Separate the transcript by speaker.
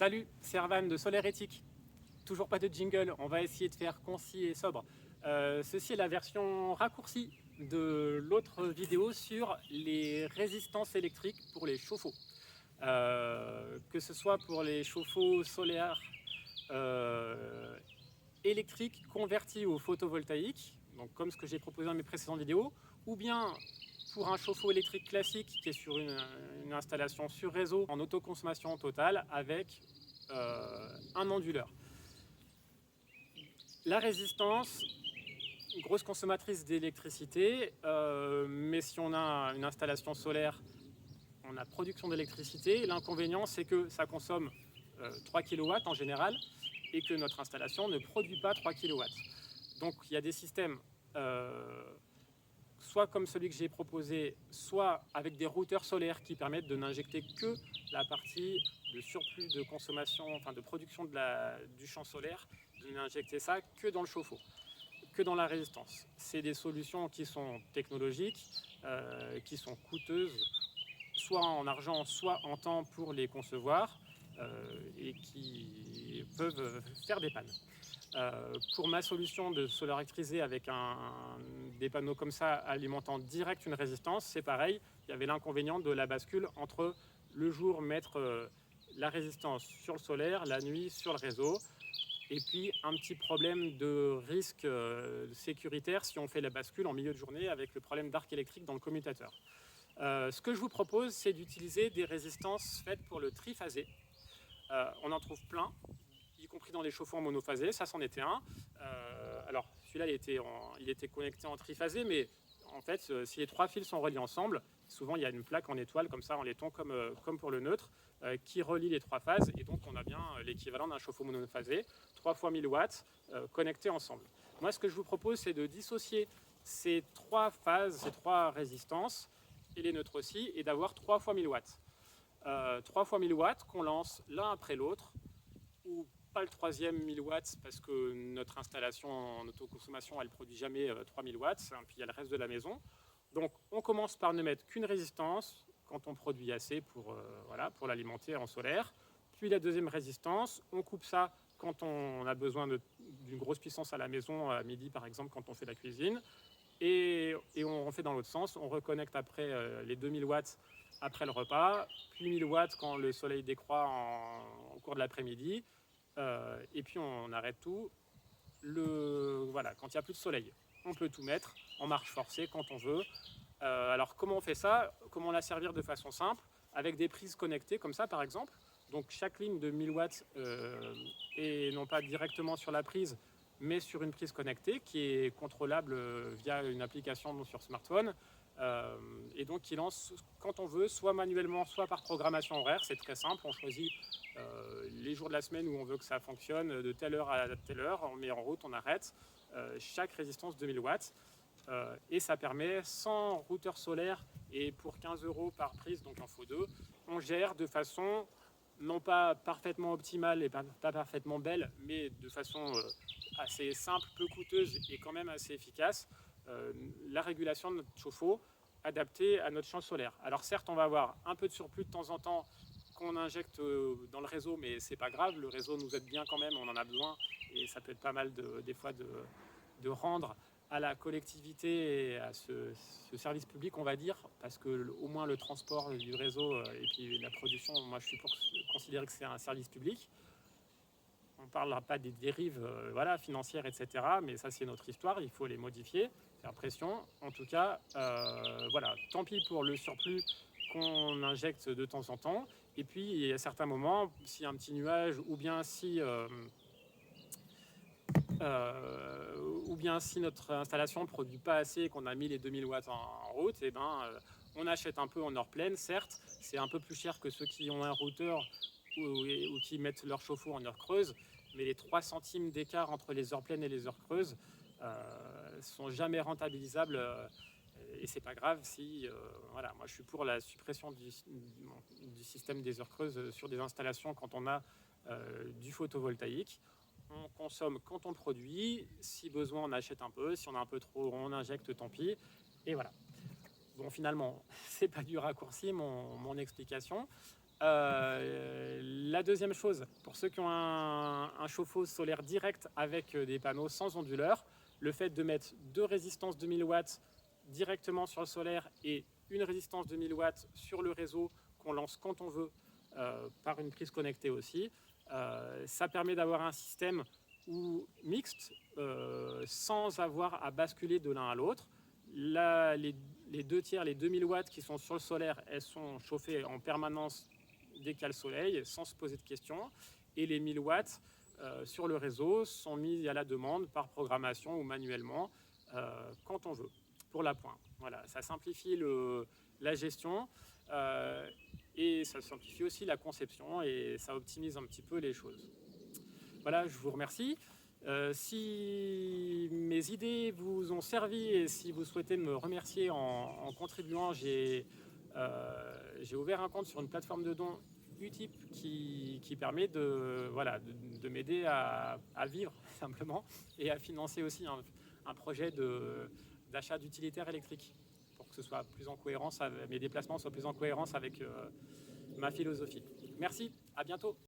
Speaker 1: Salut, c'est Erwan de Solaire Éthique. Toujours pas de jingle, on va essayer de faire concis et sobre. Ceci est la version raccourcie de l'autre vidéo sur les résistances électriques pour les chauffe-eau. Que ce soit pour les chauffe-eau solaires électriques convertis au photovoltaïque, donc comme ce que j'ai proposé dans mes précédentes vidéos, ou bien pour un chauffe-eau électrique classique qui est sur une installation sur réseau en autoconsommation totale avec un onduleur. La résistance, grosse consommatrice d'électricité, mais si on a une installation solaire, on a production d'électricité. L'inconvénient, c'est que ça consomme 3 kW en général et que notre installation ne produit pas 3 kW. Donc il y a des systèmes soit comme celui que j'ai proposé, soit avec des routeurs solaires qui permettent de n'injecter que la partie de surplus de consommation, enfin de production du champ solaire, de n'injecter ça que dans le chauffe-eau, que dans la résistance. C'est des solutions qui sont technologiques, qui sont coûteuses, soit en argent, soit en temps pour les concevoir, et qui peuvent faire des pannes. Pour ma solution de solaire électrisé avec des panneaux comme ça alimentant direct une résistance, c'est pareil, il y avait l'inconvénient de la bascule entre le jour mettre la résistance sur le solaire, la nuit sur le réseau, et puis un petit problème de risque sécuritaire si on fait la bascule en milieu de journée avec le problème d'arc électrique dans le commutateur. Ce que je vous propose, c'est d'utiliser des résistances faites pour le triphasé. On en trouve plein, y compris dans les chauffe-eau en monophasé, ça c'en était un. Alors celui-là il était connecté en triphasé, mais en fait si les trois fils sont reliés ensemble, souvent il y a une plaque en étoile comme ça en laiton comme pour le neutre qui relie les trois phases, et donc on a bien l'équivalent d'un chauffe-eau monophasé, 3 fois 1000 watts connectés ensemble. Moi ce que je vous propose, c'est de dissocier ces trois phases, ces trois résistances et les neutres aussi, et d'avoir 3 fois 1000 watts. 3 fois 1000 watts qu'on lance l'un après l'autre, ou pas le troisième 1000 watts parce que notre installation en autoconsommation elle produit jamais 3000 watts, hein, puis il y a le reste de la maison. Donc on commence par ne mettre qu'une résistance quand on produit assez pour l'alimenter en solaire. Puis la deuxième résistance, on coupe ça quand on a besoin d'une grosse puissance à la maison, à midi par exemple quand on fait la cuisine. Et on refait dans l'autre sens, on reconnecte après les 2000 watts après le repas, puis 1000 watts quand le soleil décroît au cours de l'après-midi, et puis on arrête tout. Quand il n'y a plus de soleil, on peut tout mettre en marche forcée quand on veut. Alors comment on fait ça? Comment la servir de façon simple? Avec des prises connectées comme ça par exemple. Donc chaque ligne de 1000 watts est non pas directement sur la prise, mais sur une prise connectée qui est contrôlable via une application sur smartphone, et donc qui lance quand on veut, soit manuellement, soit par programmation horaire. C'est très simple, on choisit les jours de la semaine où on veut que ça fonctionne, de telle heure à telle heure, on met en route, on arrête, chaque résistance 2000 watts, et ça permet, sans routeur solaire et pour 15 € par prise, donc il en faut deux, on gère de façon non pas parfaitement optimale et pas parfaitement belle, mais de façon assez simple, peu coûteuse et quand même assez efficace, la régulation de notre chauffe-eau adaptée à notre champ solaire. Alors certes, on va avoir un peu de surplus de temps en temps qu'on injecte dans le réseau, mais c'est pas grave, le réseau nous aide bien quand même, on en a besoin, et ça peut être pas mal des fois de rendre à la collectivité et à ce service public, on va dire, parce que au moins le transport du réseau et puis la production, moi je suis pour considérer que c'est un service public. On ne parlera pas des dérives financières, etc. Mais ça, c'est notre histoire. Il faut les modifier, faire pression. En tout cas, tant pis pour le surplus qu'on injecte de temps en temps. Et puis, à certains moments, s'il y a un petit nuage, ou bien si notre installation ne produit pas assez et qu'on a mis les 2000 watts en route, on achète un peu en heure pleine. Certes, c'est un peu plus cher que ceux qui ont un routeur ou qui mettent leur chauffe-eau en heure creuse, mais les 3 centimes d'écart entre les heures pleines et les heures creuses sont jamais rentabilisables, et c'est pas grave si moi je suis pour la suppression du système des heures creuses sur des installations quand on a du photovoltaïque. On consomme quand on produit, si besoin on achète un peu, si on a un peu trop on injecte, tant pis, et voilà. Bon, finalement c'est pas du raccourci mon explication. La deuxième chose, pour ceux qui ont un chauffe-eau solaire direct avec des panneaux sans onduleurs, le fait de mettre 2 résistances de 1000 watts directement sur le solaire et une résistance de 1000 watts sur le réseau qu'on lance quand on veut par une prise connectée aussi, ça permet d'avoir un système mixte sans avoir à basculer de l'un à l'autre. Les 2 tiers, les 2000 watts qui sont sur le solaire, elles sont chauffées en permanence dès qu'il y a le soleil, sans se poser de questions. Et les 1000 watts sur le réseau sont mis à la demande par programmation ou manuellement quand on veut, pour la pointe. Voilà, ça simplifie la gestion et ça simplifie aussi la conception et ça optimise un petit peu les choses. Voilà, je vous remercie. Si mes idées vous ont servi et si vous souhaitez me remercier en contribuant, j'ai ouvert un compte sur une plateforme de dons Utip qui permet de m'aider à vivre simplement et à financer aussi un projet d'achat d'utilitaires électriques pour que ce soit plus en cohérence, mes déplacements soient plus en cohérence avec ma philosophie. Merci, à bientôt.